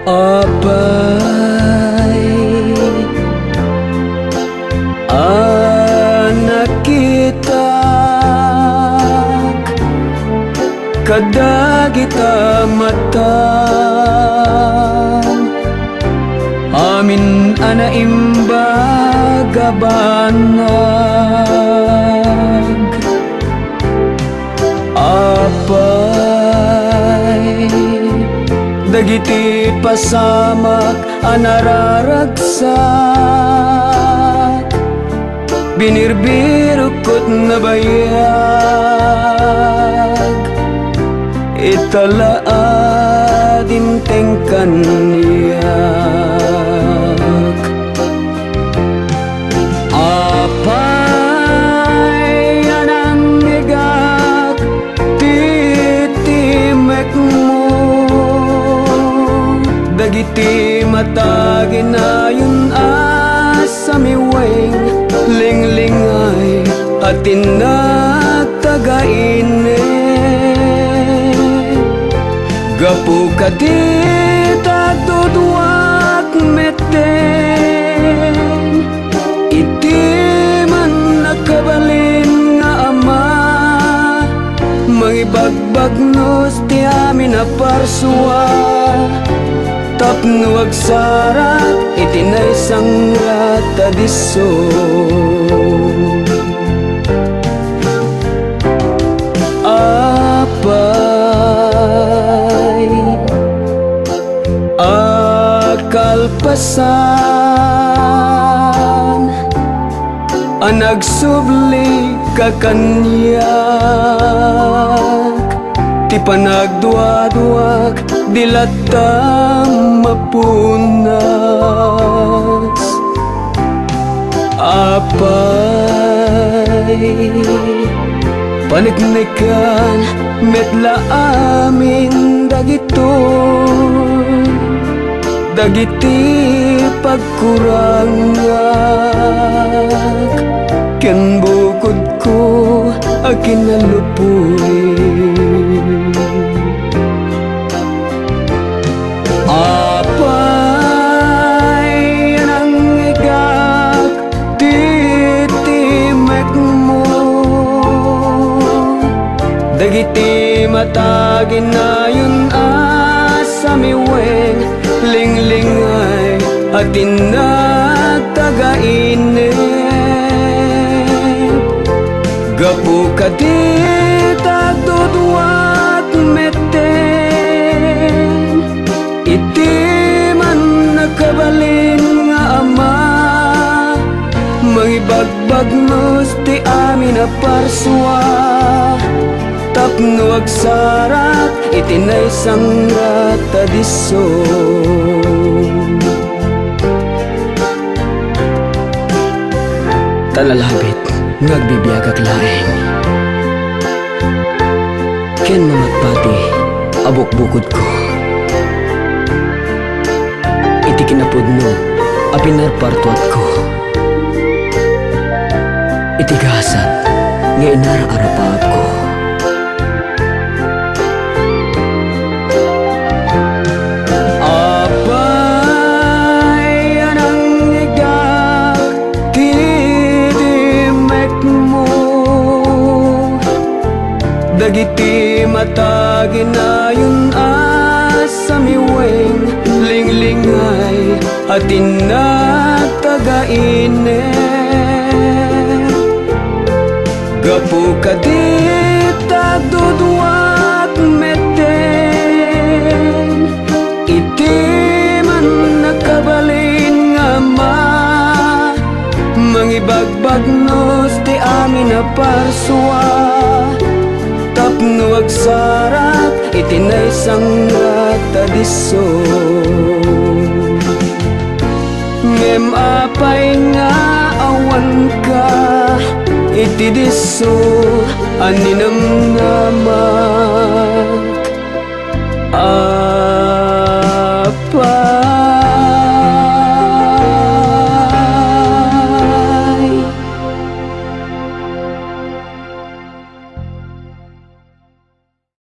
Apay anak kita kada kita mata amin ana imbaga banag apay dagiti pasamak anararagsak binirbirukot na bayag italaadin tengkaniyak apay anang igak titimek mo dagiti mata ginayon asa miweng linglingay atin nagtagaine gapu kadita dudwak meten iti man nakabalin nga ama mangibagbagnos ti amin na parsua tapno agsarat itinay sangrat adiso apay akalpasan anagsubli kakanyak ti panagduaduak dilatam mapunas apay paniknikan metla amin dagiti pagkurangak ken bukod ko akin nalupuy apay nang igak titimek mo dagiti mata ginayon asa miweng linglingay atin nagtagainip gapu kadita dudwat meten iti man nakabalin nga ama mangibagbagnos ti amin na parsua tapno agsarat itinay sangrat adiso talalabit ngagbibiyag aglaeng ken mamagpati abok-bukod ko iti kinapudno a pinarpartuat ko iti gasat nga inara-arapaag ko dagiti mata ginayon asa miweng linglingay atin nagtagaine gapu kadita dudwak meten iti man nakabalin nga ma mangibagbagnos ti amin na parsua tapno agsarat itinay sangrat adiso ngem apay nga awan ka iti diso aninam nama